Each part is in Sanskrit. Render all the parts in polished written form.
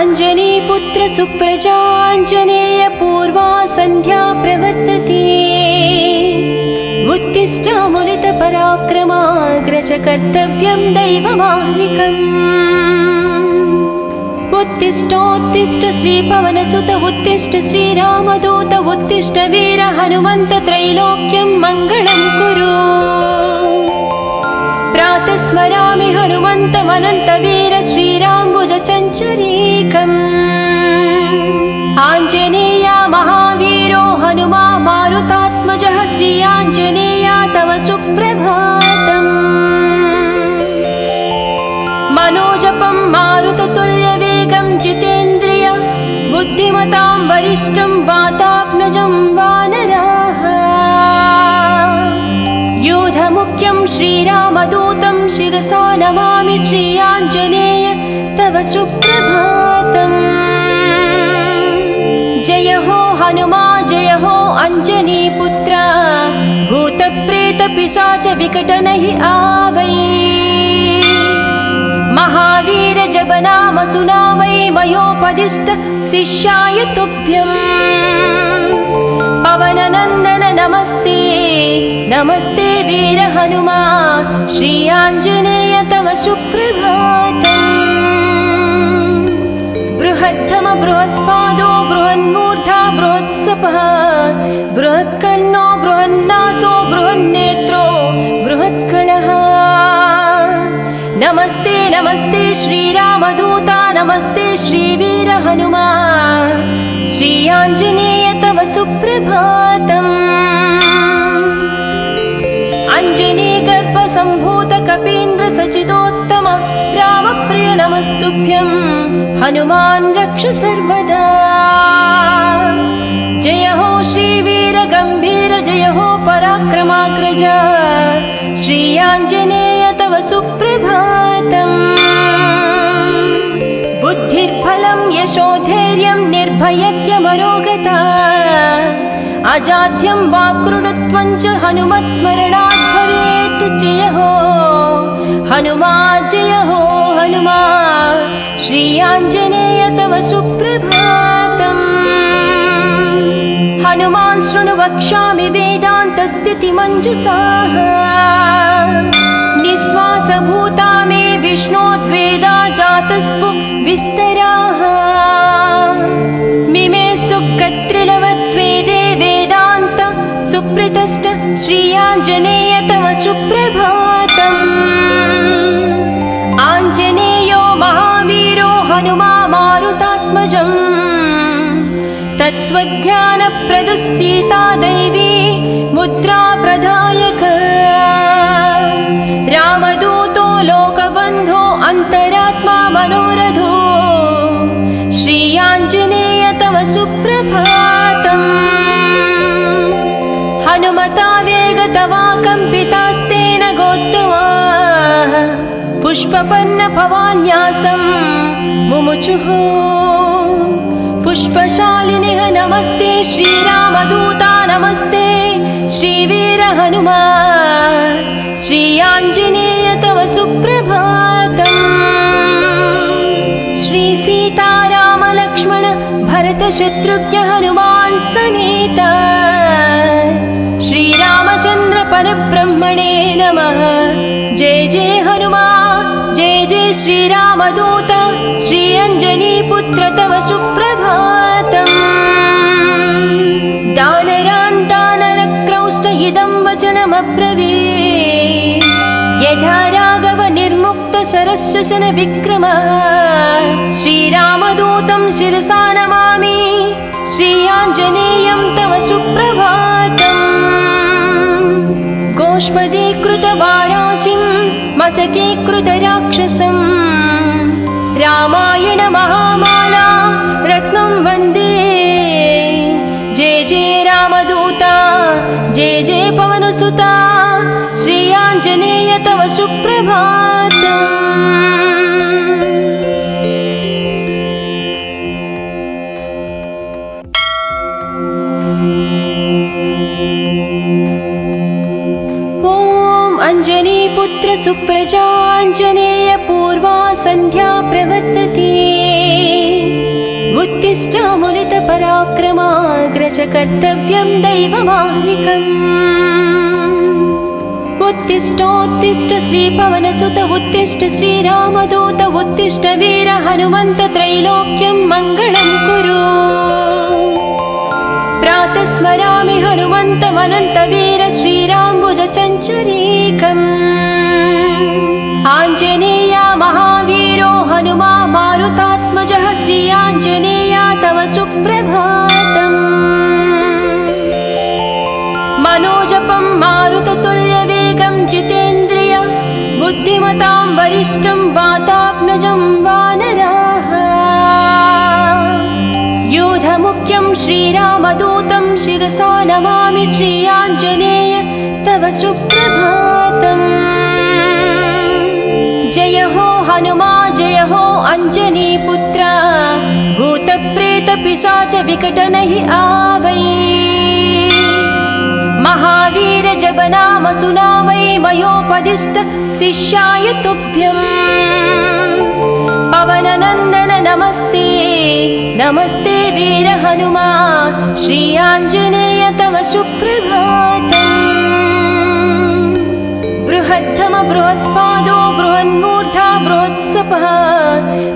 अञ्जनीपुत्र सुप्रजाञ्जनेय पूर्वा सन्ध्या प्रवर्तते। उत्तिष्ठामुलितपराक्रमाग्रज कर्तव्यं दैवमाह्निकम्। उत्तिष्ठोत्तिष्ठ श्रीपवनसुत उत्तिष्ठ श्रीरामदूत उत्तिष्ठ वीर हनुमन्त त्रैलोक्यं मङ्गलं कुरु। प्रातः स्मरामि हनुमन्तमनन्तवीर श्रीराम्बुजचञ्चरीकम्। आञ्जनेया महावीरो हनुमा मारुतात्मजः श्री आञ्जनेया तव सुप्रभातम्। मनोजपं मारुततुल्यवेगं जितेन्द्रिय बुद्धिमतां वरिष्ठं वातात्मजं वानराः। योधमुख्यं श्रीरामदूतं शिरसा नमामि श्री आञ्जनेय तव सुप्रभातम्। जय हो हनुमा जय हो अञ्जनीपुत्र भूतप्रेतपिशाच विकटनहि आवै। महावीर जपनाम सुनामै मयोपदिष्ट शिष्याय तुभ्यम्। पवननन्दन नमस्ते नमस्ते वीर हनुमा श्री आञ्जनेय तव सुप्रभातम्। बृहद्धम बृहत्पादो बृहन्मूर्धा बृहत्सपः बृहत्कर्णो बृहन्नासो बृहन्नेत्रो बृहत्कणः। नमस्ते नमस्ते श्रीरामदूता नमस्ते श्रीवीर हनुमा श्री आञ्जनेय तव सुप्रभातम्। अञ्जनीगर्भसम्भूत कपीन्द्र सचिदोत्तम रामप्रिय नमस्तुभ्यं हनुमान् रक्ष सर्वदा। जय हो श्रीवीर गम्भीर जय हो पराक्रमाग्रज श्री आञ्जनेय तव सुप्रभातम्। बुद्धिर्बलं यशोधैर्यं निर्भयत्यमरोगता अजाड्यं वाक्कृतत्वं च हनुमत्स्मरणात् भवेत्। जय हो हनुमा जय हो हनुमा श्री आञ्जनेय तव सुप्रभातम्। हनुमान् शृणु वक्ष्यामि वेदान्तस्थितिमञ्जुषाः। निःश्वासभूता मे विष्णोद्वेदा जातस्पु विस्तराः। मिमे सुकत्रिलवत्वेदे वेदान्त सुप्रतिष्ठ श्री आञ्जनेय तव सुप्रभातम्। आञ्जनेयो महावीरो हनुमा मारुतात्मजम्। तत्त्वज्ञानप्रदः सीता दैवी मुद्रा प्रदायक। रामदूतो लोकबन्धो अन्तरात्मा मनोरथो श्री आञ्जनेय तव सुप्रभातम्। हनुमता वेगतवा कम्पितास्तेन गोत्तमाः पुष्पपन्न भवान्यासं मुमुचुः। पुष्पशालिनिः नमस्ते श्रीरामदूता नमस्ते श्रीवीर हनुमा श्री आञ्जनेय तव सुप्रभातम्। श्री सीताराम लक्ष्मण भरत शत्रुघ्न हनुमान् समेत श्रीरामचन्द्र परब्रह्मणे नमः। जय जय हनुमा जय जय श्रीरामदूत श्री अञ्जनीपुत्र तव सुप्रभातम्। दानरान् दानरक्रौष्ट इदं वचनमब्रवीत्। यथा राघव निर्मुक्त शरशशन विक्रम श्रीरामदूतं शिरसा नमामि श्री आञ्जनेयं तव सुप्रभातम्। गोष्पदीकृतवाराशिं मशकीकृतराक्षसं रामायण महामाला रत्नं वन्दे। जय जय रामदूता जय जय पवनसुता श्री आञ्जनेय तव सुप्रभातम्। अञ्जनीपुत्र सुप्रजाञ्जनेय पूर्वा सन्ध्या प्रवर्तते। पराक्रमाग्रज कर्तव्यं दैवमाह्निकम् उत्तिष्ठोत्तिष्ठ श्रीपवनसुत उत्तिष्ठ श्रीरामदूत उत्तिष्ठ वीर हनुमन्त त्रैलोक्यं मङ्गलं कुरु प्रातः स्मरामि हनुमन्तमनन्तवीर श्रीराम्बुजचञ्चरीकम् आञ्जनेय महावीरो हनुमा मारुतात्मजः श्री आञ्जनेय तव सुप्रभातम् मनोजपं मारुततुल्यवेगं जितेन्द्रिय बुद्धिमतां वरिष्ठं वातात्मजं वानराः योधमुख्यं श्रीरामदूतं शिरसा नमामि श्री आञ्जनेय तव सुप्रभातम् जय हो हनुमा जय हो अंजनीपुत्र भूतप्रेतपिशाच विकटनहि आवै महावीर जप नाम सुनामै मयोपदिष्ट शिष्याय तुभ्यम् पवननन्दन नमस्ते नमस्ते वीर हनुमा श्री आञ्जनेय तव सुप्रभातम् बृहत्तम बृहत्पादो बृहन्मूर्धा बृहत्सपः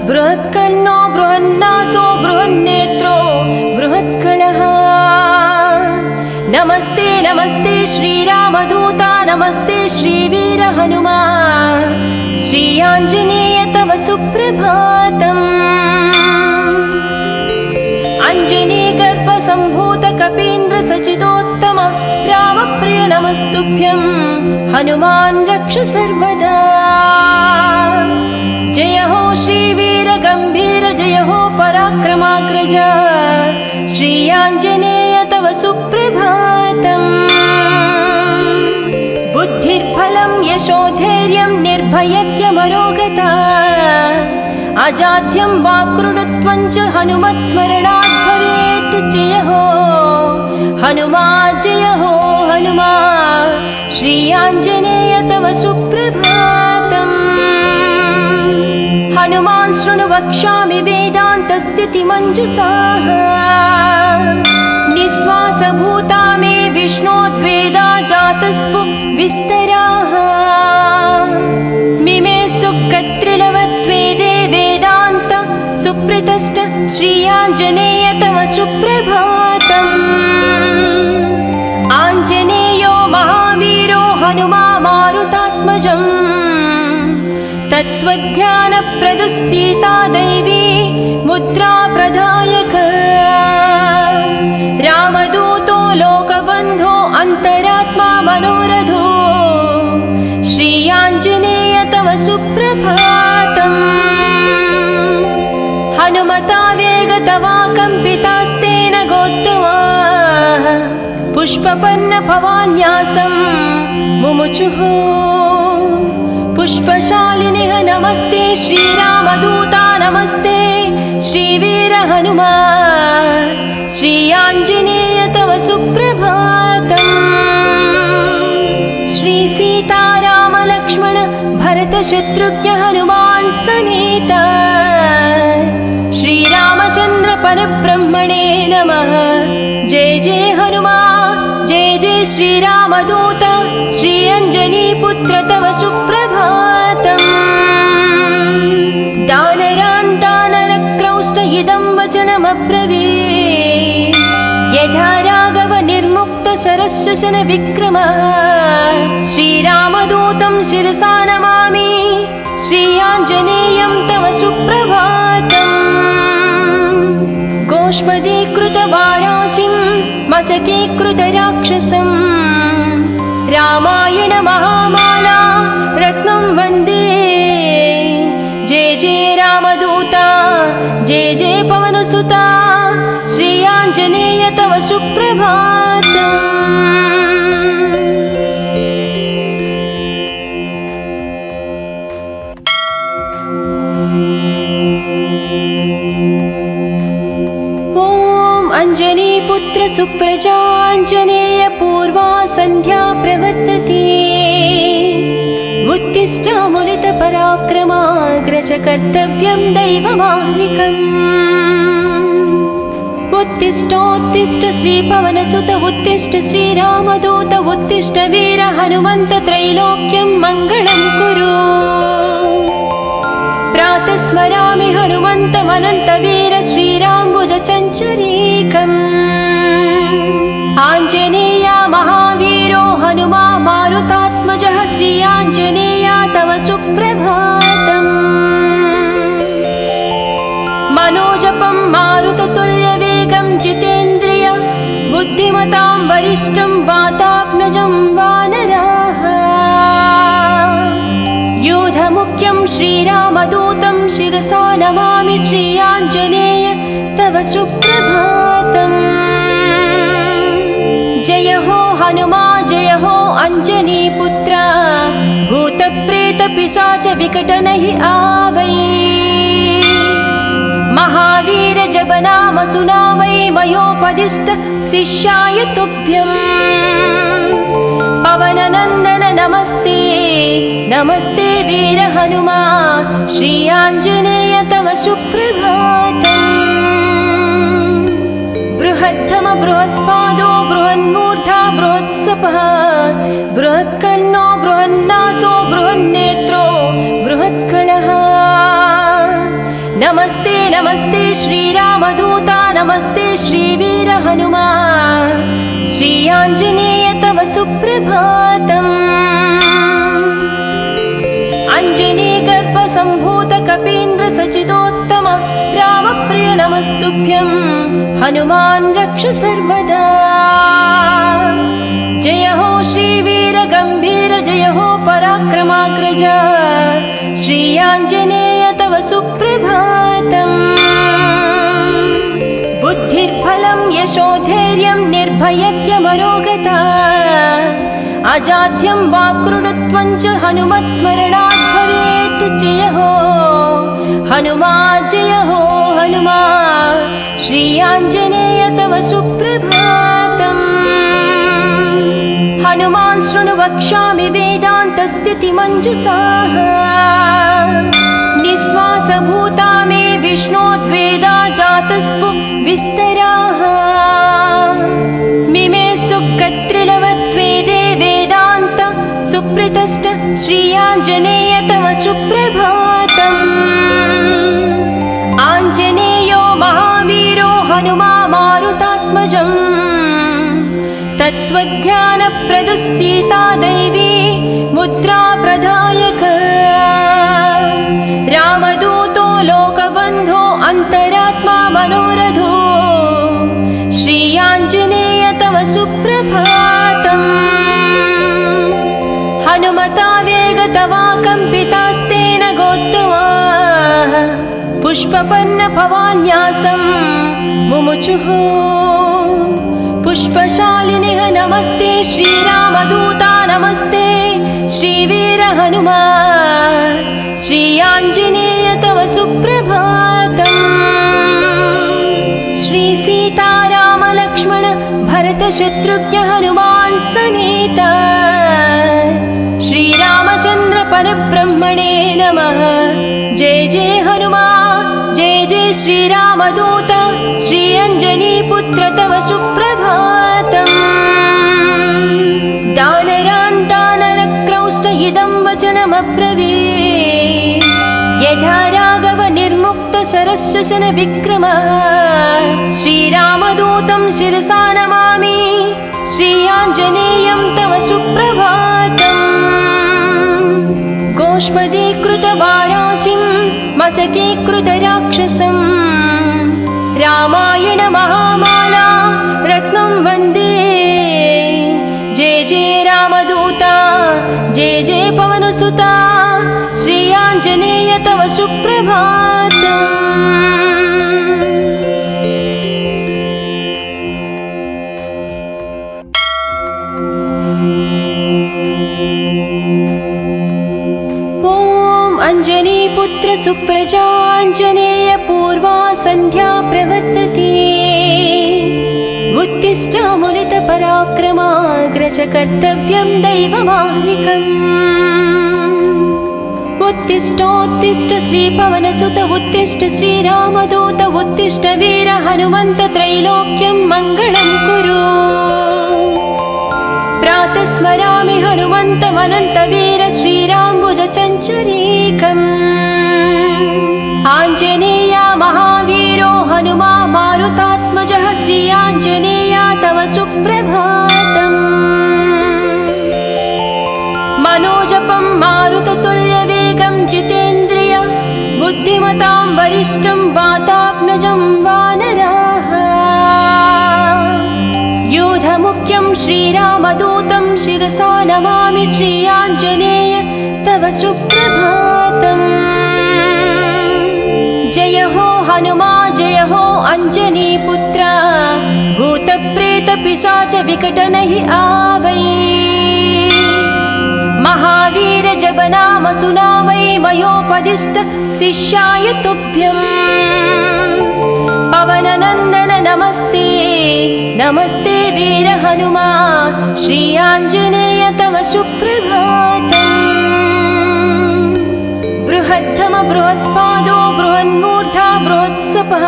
बृहत्कर्णो बृहन्नासो बृहन्नेत्रो बृहत्कणः नमस्ते नमस्ते श्रीरामदूता नमस्ते श्रीवीर हनुमा श्री आञ्जनेय तव सुप्रभातम् अञ्जनीगर्भसम्भूत कपीन्द्र सचिदोत्तम रामप्रिय नमस्तुभ्यं हनुमान् रक्ष सर्वदा जय हो श्रीवीर गम्भीर जय हो पराक्रमाग्रज श्री आञ्जनेय तव सुप्रभातम् बुद्धिर्बलं यशोधैर्यं निर्भयत्यमरोगता अजाड्यं वाक्कृतत्वं च हनुमत्स्मरणात् भवेत् जय हो हनुमा जय हो हनुमा श्री आञ्जनेय तव सुप्रभातम् हनुमान् शृणु वक्ष्यामि वेदान्तस्थितिमञ्जुषाः निःश्वासभूता मे विष्णोद्वेदा जातस्पु विस्तराः मिमे सुकत्रिलवत्वेदे वेदान्त सुप्रतिष्ठ श्री आञ्जनेय तव सुप्रभातम् आञ्जनेयो महावीरो हनुमा मारुतात्मजम् तत्त्वज्ञानप्रदः सीता दैवी मुद्रा प्रदायक रामदूतो लोकबन्धो अन्तरात्मा मनोरथो श्री आञ्जनेय तव सुप्रभातम् हनुमता वेगतवा कम्पितास्तेन गोत्तमा पुष्पपन्न भवान्यासं मुमुचुः पुष्पशालिनिः नमस्ते श्रीरामदूता नमस्ते श्रीवीर हनुमा श्री आञ्जनेय तव सुप्रभातम् श्री सीताराम लक्ष्मण भरत शत्रुघ्न हनुमान् समेत श्रीरामचन्द्र परब्रह्मणे नमः जय जय हनुमा जय जय श्रीरामदूत श्री अञ्जनीपुत्र तव सुप्रभातम् दानरान् दानरक्रौष्ट इदं वचनमब्रवीत् यथा राघव निर्मुक्त शरशशन विक्रमः श्रीरामदूतं शिरसा नमामि श्री आञ्जनेयं तव सुप्रभातम् गोष्पदीकृतवाराशिं मशकीकृतराक्षसं रामायण महामाला रत्नं वन्दे जय जय रामदूता जय जय पवनसुता श्री आञ्जनेय तव सुप्रभातम् अंजनीपुत्र सुप्रजाञ्जनेय पूर्वा सन्ध्या प्रवर्तते उत्तिष्ठामुलित पराक्रमाग्रज कर्तव्यं दैवमाह्निकम् उत्तिष्ठोत्तिष्ठ श्रीपवनसुत उत्तिष्ठ श्रीरामदूत उत्तिष्ठ वीर हनुमन्त त्रैलोक्यं मङ्गलं कुरु। प्रातः स्मरामि हनुमन्तमनन्तवीर श्रीराम्बुजचञ्चरीकम्। आञ्जनेया महावीरो हनुमा मारुतात्मजः श्रीयाञ्जनेया तव सुप्रभातम्। मनोजपं मारुततुल्यवेगं जितेन्द्रिय बुद्धिमतां वरिष्ठं वातात्मजं वानराः। योधमुख्यं श्रीरामदूतं शिरसा नमामि श्रीयाञ्जनेय तव सुप्रभातम्। जय हो हनुमा जय हो अञ्जनीपुत्र भूतप्रेतपिशाच विकटनहि आवै। महावीर जप नाम सुनावै मयोपदिष्ट शिष्याय तुभ्यम्। पवननन्दन नमस्ते नमस्ते वीर हनुमा श्रीयाञ्जनेय तव सुप्रभातम्। बृहद्धम बृहत्पादो बृहन्मूर्धा बृहत्सपः बृहत्कर्णो बृहन्नासो बृहन्नेत्रो बृहत्कणः। नमस्ते नमस्ते श्रीरामदूता नमस्ते श्रीवीर हनुमा श्रीयाञ्जनेय तव सुप्रभातम्। अञ्जनीगर्भसम्भूत कपीन्द्र सचिदोत्तम रामप्रिय नमस्तुभ्यं हनुमान् रक्ष सर्वदा। जय हो श्रीवीर गम्भीर जय हो पराक्रमाग्रज श्रीयाञ्जनेय तव सुप्रभातम्। बुद्धिर्बलं यशोधैर्यं निर्भयत्यमरोगता अजाड्यं वाक्कृतत्वं च हनुमत्स्मरणात् भवेत्। जय हो हनुमा जय हो हनुमा श्रीयाञ्जनेय तव सुप्रभातम्। हनुमान् शृणु वक्ष्यामि वेदान्तस्थितिमञ्जुषाः निःश्वासभूता मे विष्णोद्वेदा जातस्पु विस्तराः। मिमे सुकत्रिलवत्वेदे वेदान्त सुप्रतिष्ठ श्रीयाञ्जनेय तव सुप्रभातम्। आञ्जनेयो महावीरो हनुमा मारुतात्मजम् तत्त्वज्ञानप्रदः सीता दैवी मुद्रा प्रदायक। रामदूतो लोकबन्धो अन्तरात्मा मनोरथो श्रीयाञ्जनेय तव सुप्रभातम्। हनुमता वेगतवा कम्पितास्तेन गोत्तमाः पुष्पपन्न भवान्यासं मुमुचुः। पुष्पशालिनिः नमस्ते श्रीरामदूता नमस्ते श्रीवीर हनुमा श्रीयाञ्जनेय तव सुप्रभातम्। श्रीसीतारामलक्ष्मण भरतशत्रुघ्न हनुमान् समेत श्रीरामचन्द्र परब्रह्मणे नमः। जय जय हनुमा जय जय श्रीरामदूत श्रीअञ्जनीपुत्र तव सुप्रभातम्। दानरान् दानरक्रौष्ट इदं वचनमब्रवीत् यथा राघव निर्मुक्त शरशशन विक्रमः। श्रीरामदूतं शिरसा नमामि श्रीयाञ्जनेयं तव सुप्रभातम्। गोष्पदीकृतवाराशिं मशकीकृतराक्षसं रामायण महामाला रत्नं वन्दे। जय जय रामदूता जय जय पवनसुता श्रीयाञ्जनेय तव सुप्रभातम्। अञ्जनीपुत्र सुप्रजाञ्जनेय पूर्वा सन्ध्या प्रवर्तते। उत्तिष्ठ मुनितपराक्रमाग्रज कर्तव्यं दैवमाह्निकम्। उत्तिष्ठोत्तिष्ठ श्रीपवनसुत उत्तिष्ठ श्रीरामदूत उत्तिष्ठ वीर हनुमन्त त्रैलोक्यं मङ्गलं कुरु। प्रातः स्मरामि हनुमन्तमनन्तवीर श्रीराम्बुजचञ्चरीकम्। आञ्जनेया महावीरो हनुमा मारुतात्मजः श्री आञ्जनेया तव सुप्रभातम्। मनोजपं मारुततुल्यवेगं जितेन्द्रिय बुद्धिमतां वरिष्ठं वातात्मजं वानराः। योधमुख्यं श्रीरामदूतं शिरसा नमामि श्री आञ्जनेय तव सुप्रभातम्। जय हो हनुमा जय हो अञ्जनीपुत्र भूतप्रेतपिशाच विकटनहि आवै। महावीर जप नाम सुनावै मयोपदिष्ट शिष्याय तुभ्यम्। पवननन्दन नमस्ते नमस्ते वीर हनुमा श्री आञ्जनेय तव सुप्रभातम्। बृहद्धम बृहत्पादो बृहन्मूर्धा बृहत्सपः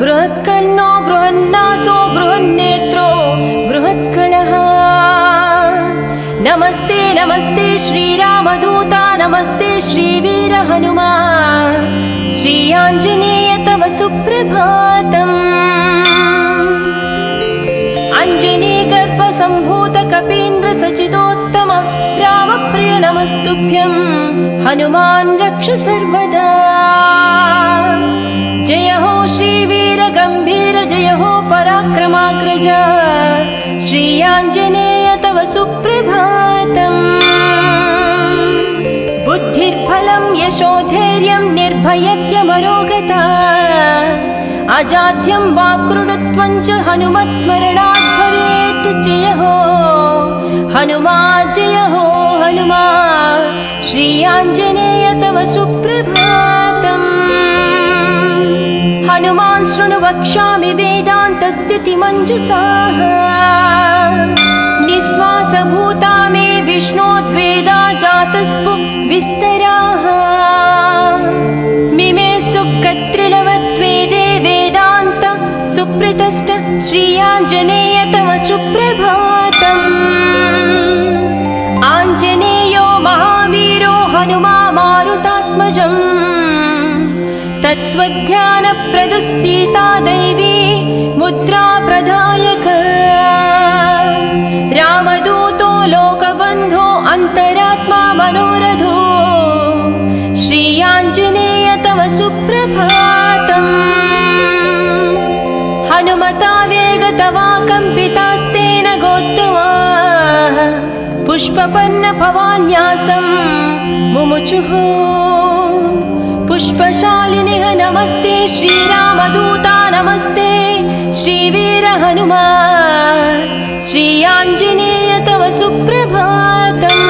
बृहत्कर्णो बृहन्नासो बृहन्नेत्रो बृहत्कणः। नमस्ते नमस्ते श्रीरामदूता नमस्ते श्रीवीर हनुमा श्री आञ्जनेय तव सुप्रभातम्। अञ्जनीगर्भसम्भूत कपीन्द्र सचिदोत्तम रामप्रिय नमस्तुभ्यं हनुमान् रक्ष सर्वदा। जय हो श्रीवीर गम्भीर जय हो पराक्रमाग्रज श्री आञ्जनेय तव सुप्रभातम्। बुद्धिर्बलं यशोधैर्यं निर्भयत्यमरोगता अजाड्यं वाक्कृतत्वं च हनुमत्स्मरणात् भवेत्। जय हो हनुमा जय हो हनुमा श्री आञ्जनेय तव सुप्रभातम्। हनुमान् शृणु वक्ष्यामि वेदान्तस्थितिमञ्जुषाः निःश्वासभूता मे विष्णोद्वेदा जातस्पु विस्तराः। मिमे सुकत्रिलवत्वेदे वेदान्त सुप्रतिष्ठ श्री आञ्जनेय तव सुप्रभातम्। आञ्जनेयो महावीरो हनुमा मारुतात्मजम् तत्त्वज्ञानप्रदः सीता दैवी मुद्रा प्रदायक। रामदूतो लोकबन्धो अन्तरात्मा मनोरथो श्री आञ्जनेय तव सुप्रभातम्। हनुमता वेगतवा कम्पितास्तेन गोत्तमा पुष्पपन्न भवान्यासं मुमुचुः। पुष्पशालिनिः नमस्ते श्रीरामदूता नमस्ते श्रीवीर हनुमा श्री आञ्जनेय तव सुप्रभातम्।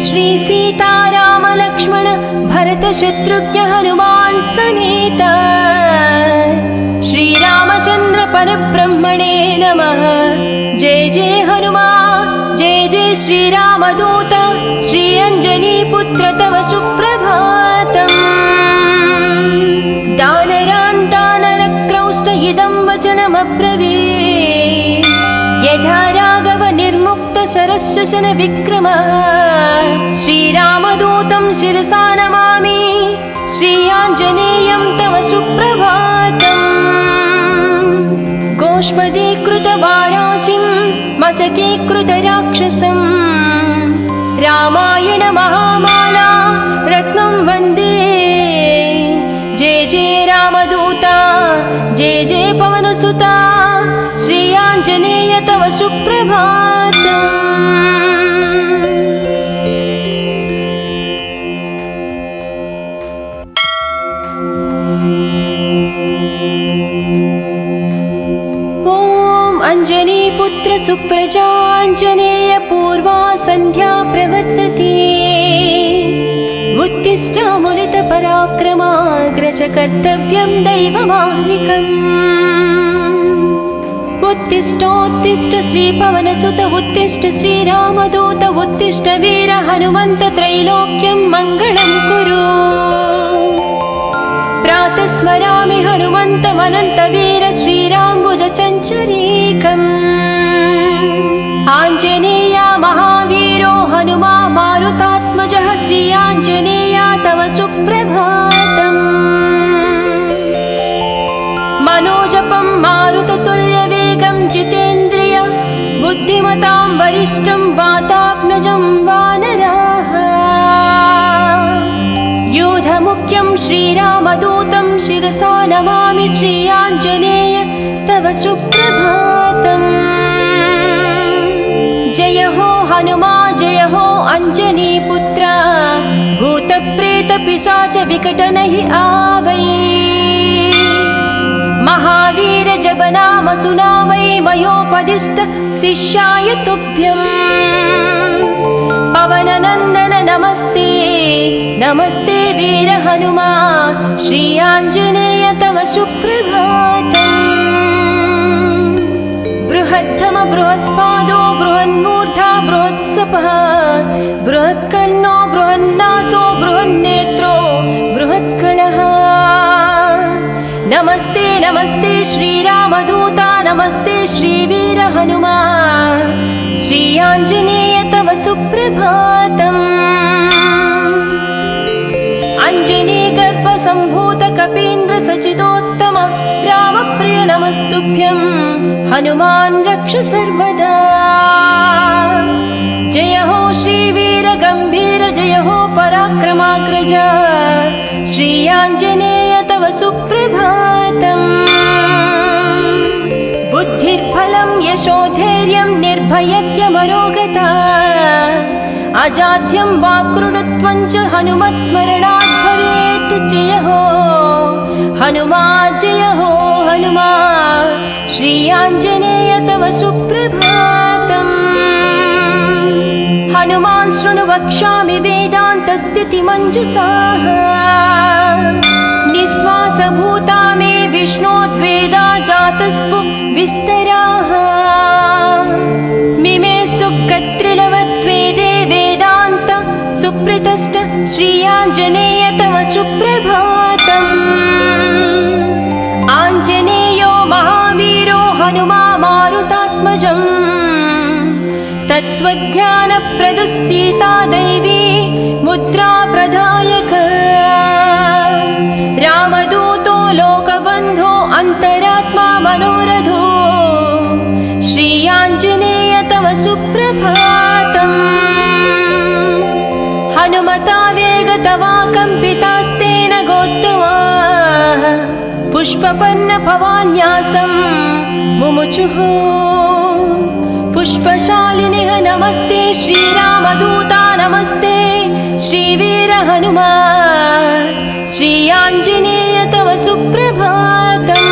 श्री सीताराम लक्ष्मण भरत शत्रुघ्न हनुमान् समेत श्रीरामचन्द्र परब्रह्मणे नमः। जय जय हनुमान् जय जय श्रीरामदूत श्री अञ्जनीपुत्र तव सुप्रभातम्। दानरान् दानरक्रौष्ट इदं वचनमब्रवीत् यथा राघव निर्मुक्त शरशशन विक्रमः। श्रीरामदूतं शिरसा नमामि श्री आञ्जनेयं तव सुप्रभातम्। गोष्पदीकृतवाराशिं मशकीकृतराक्षसं रामायण महामाला रत्नं वन्दे। जय जय रामदूता जय जय पवनसुता श्री आञ्जनेय तव सुप्रभातम्। अञ्जनीपुत्र सुप्रजाञ्जनेय पूर्वा सन्ध्या प्रवर्तते। उत्तिष्ठामुलितपराक्रमाग्रज कर्तव्यं दैवमाह्निकम्। उत्तिष्ठोत्तिष्ठ श्रीपवनसुत उत्तिष्ठ श्रीरामदूत उत्तिष्ठ वीर हनुमन्त त्रैलोक्यं मङ्गलं कुरु। प्रातः स्मरामि हनुमन्तमनन्तवीर श्रीराम्बुजचञ्चरीकम्। आञ्जनेया महावीरो हनुमा मारुतात्मजः श्री आञ्जनेया तव सुप्रभातम्। मनोजपं मारुततुल्यवेगं जितेन्द्रिय बुद्धिमतां वरिष्ठं वातात्मजं वानराः। यूधमुख्यं श्रीरामदूतं शिरसा नमामि श्री आञ्जनेय तव सुप्रभातम्। जय हो हनुमा जय हो अञ्जनीपुत्र भूतप्रेतपिशाच विकटनहि आवै। महावीर जपनाम सुनावै मयोपदिष्ट शिष्याय तुभ्यम्। पवननन्दन नमस्ते नमस्ते वीर हनुमा श्री आञ्जनेय तव सुप्रभातम्। बृहत्तम बृहत्पादो बृहन्मूर्धा बृहत्सपः बृहत्कर्णो बृहन्नासो बृहन्नेत्रो बृहत्कणः। नमस्ते नमस्ते श्रीरामदूता नमस्ते श्रीवीर हनुमा श्री आञ्जनेय तव सुप्रभातम्। अञ्जनीगर्भसम्भूत कपीन्द्र सचिदोत्तम रामप्रिय नमस्तुभ्यं हनुमान् रक्ष सर्वदा। जय हो श्रीवीर गम्भीर जय हो पराक्रमाग्रज श्री आञ्जनेय तव सुप्रभातम्। बुद्धिर्बलं यशोधैर्यं निर्भयत्यमरोगता अजाड्यं वाक्कृतत्वं च हनुमत्स्मरणात् भवेत्। जय हो हनुमा जय हो हनुमा श्री आञ्जनेय तव सुप्रभातम्। हनुमान् शृणु वक्ष्यामि वेदान्तस्थितिमञ्जुषाः निःश्वासभूता मे विष्णोद्वेदा जातस्पु विस्तराः। मिमे सुकत्रिलवत्वेदे वेदान्त सुप्रतिष्ठ श्री आञ्जनेय तव सुप्रभातम्। आञ्जनेयो महावीरो हनुमा मारुतात्मजम् तत्त्वज्ञानप्रदः सीता दैवी मुद्रा प्रदायक। रामदूतो लोकबन्धो अन्तरात्मा मनोरथो श्री आञ्जनेय तव सुप्रभातम्। हनुमता वेगतवा कम्पितास्तेन गोत्तमाः पुष्पपन्न भवान्यासं मुमुचुः। पुष्पशालिनिः नमस्ते श्रीरामदूता नमस्ते श्रीवीर हनुमा श्री आञ्जनेय तव सुप्रभातम्।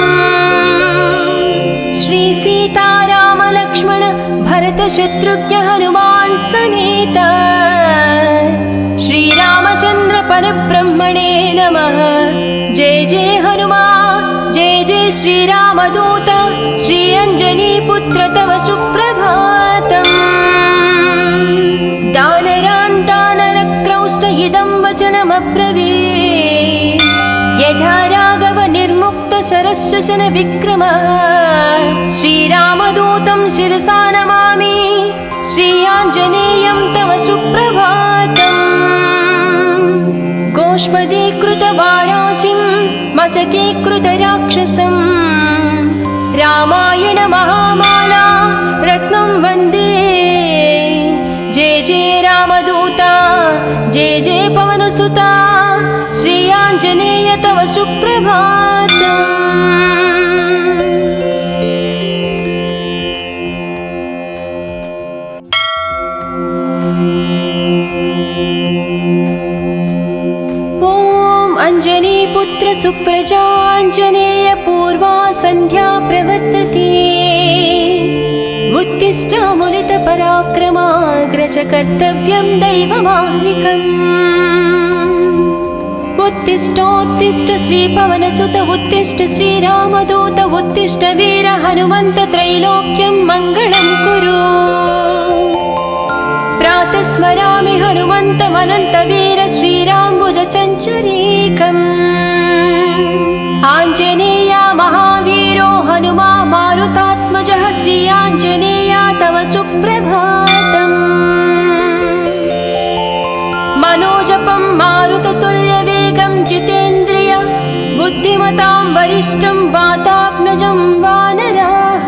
श्री सीताराम लक्ष्मण भरत शत्रुघ्न हनुमान् समेत श्रीरामचन्द्र परब्रह्मणे नमः। जय जय हनुमा जय जय श्रीरामदूत श्री अञ्जनीपुत्र तव सुप्रभातम्। दानरान् दानरक्रौष्ट इदं वचनमब्रवीत् यथा राघव निर्मुक्त शरशशन विक्रमः। श्रीरामदूतं शिरसा नमामि श्री आञ्जनेयं तव सुप्रभातम्। गोष्पदीकृतवाराशिं मशकीकृतराक्षसं रामायण महामाला रत्नं वन्दे। जय जय रामदूता जय जय पवनसुता श्री आञ्जनेय तव सुप्रभातम्। अञ्जनीपुत्र सुप्रजाञ्जनेय पूर्वा सन्ध्या प्रवर्तते। उत्तिष्ठामुनितपराक्रमाग्रज कर्तव्यं दैवमाह्निकम्। उत्तिष्ठोत्तिष्ठ श्रीपवनसुत उत्तिष्ठ श्रीरामदूत उत्तिष्ठ वीर हनुमन्त त्रैलोक्यं मङ्गलं कुरु। प्रातः स्मरामि हनुमन्तमनन्तवीर श्रीराम्बुजचञ्चरीकम्। आञ्जनेया महावीरो हनुमा मारुतात्मजः श्री आञ्जनेया तव सुप्रभातम्। मनोजपं मारुततुल्यवेगं जितेन्द्रिय बुद्धिमतां वरिष्ठं वातात्मजं वानराः।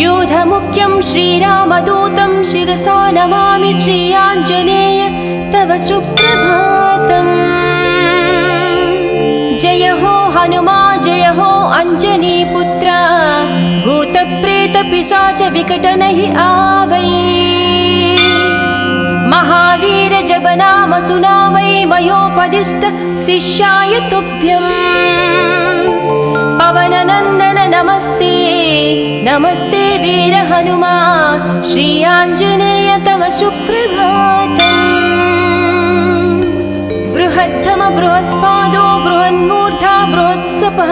यूधमुख्यं श्रीरामदूतं शिरसा नमामि श्री आञ्जनेय तव सुप्रभातम्। जय हो हनुमा जय हो अञ्जनीपुत्र भूतप्रेतपिशाच विकटनहि आवै। महावीर जपनाम सुनामै मयोपदिष्ट शिष्याय तुभ्यम्। पवननन्दन नमस्ते नमस्ते वीर हनुमा श्री आञ्जनेय तव सुप्रभातम्। बृहत्तम बृहत्पादो बृहन्मूर्धा बृहत्सपः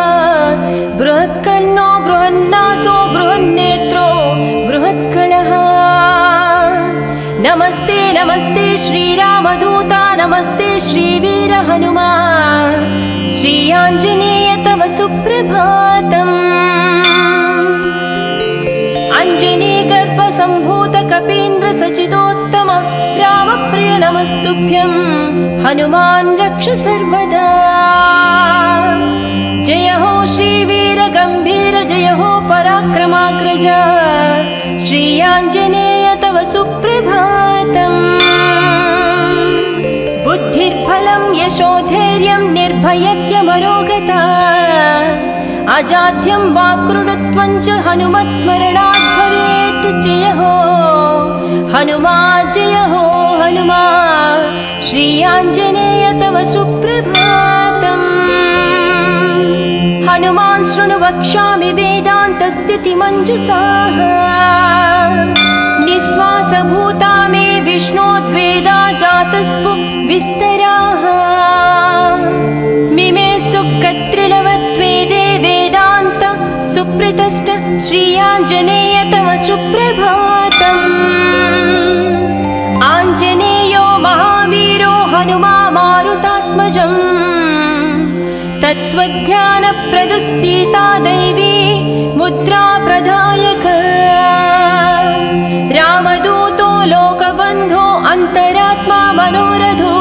बृहत्कर्णो बृहन्नासो बृहन्नेत्रो बृहत्कणः। नमस्ते नमस्ते श्रीरामदूता नमस्ते श्रीवीर हनुमा श्री आञ्जनेय तव सुप्रभातम्। अञ्जनीगर्भसम्भूत कपीन्द्र सचिदोत्तम रामप्रिय नमस्तुभ्यं हनुमान् रक्ष सर्वदा। जय हो श्रीवीर गम्भीर जय हो पराक्रमाग्रज श्री आञ्जनेय तव सुप्रभातम्। बुद्धिर्बलं यशोधैर्यं निर्भयत्यमरोगता अजाड्यं वाक्कृतत्वं च हनुमत्स्मरणात् भवेत्। जय हो हनुमा जय हो हनुमा श्री आञ्जनेय तव सुप्रभातम्। हनुमान् शृणु वक्ष्यामि वेदान्तस्थितिमञ्जुषाः निःश्वासभूता मे विष्णोद्वेदा जातस्पु विस्तराः। मिमे सुकत्रिलवत्वेदे वेदान्त सुप्रतिष्ठ श्री आञ्जनेय तव सुप्रभातम्। आञ्जनेयो महावीरो हनुमा मारुतात्मजम् तत्त्वज्ञानप्रदः सीता दैवी मुद्रा प्रदायक। रामदूतो लोकबन्धो अन्तरात्मा मनोरथो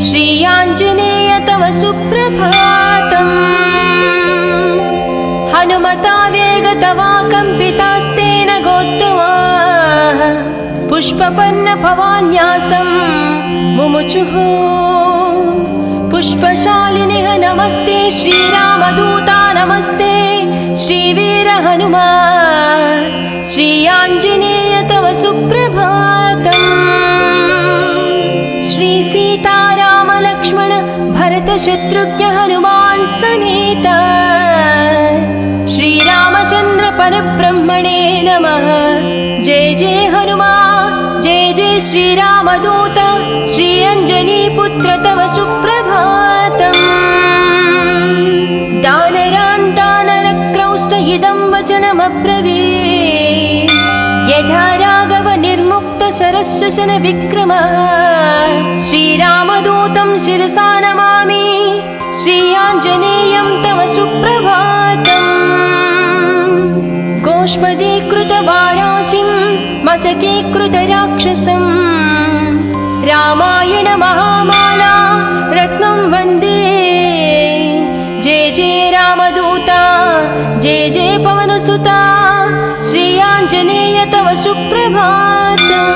श्री आञ्जनेय तव सुप्रभातम्। हनुमता वेगतवा कम्पितास्तेन गोत्तमाः पुष्पपन्न भवान्यासं मुमुचुः। पुष्पशालिनिः नमस्ते श्रीरामदूता नमस्ते श्रीवीर हनुमा श्री आञ्जनेय तव सुप्रभातम्। श्री सीताराम लक्ष्मण भरत शत्रुघ्न हनुमान् समेत श्रीरामचन्द्र परब्रह्मणे नमः। जय जय हनुमा जय जय श्रीरामदूत श्री अञ्जनीपुत्र तव सुप्रभातम्। दानरान् दानरक्रौष्ट इदं वचनमब्रवीत् यथा राघव निर्मुक्त शरशशन विक्रमः। श्रीरामदूतं शिरसा नमामि श्री आञ्जनेयं तव सुप्रभातम्। गोष्पदीकृतवाराशिं मशकीकृतराक्षसं रामायण महामाला रत्नं वन्दे। जय जय रामदूता जय जय पवनसुता श्री आञ्जनेय तव सुप्रभातम्।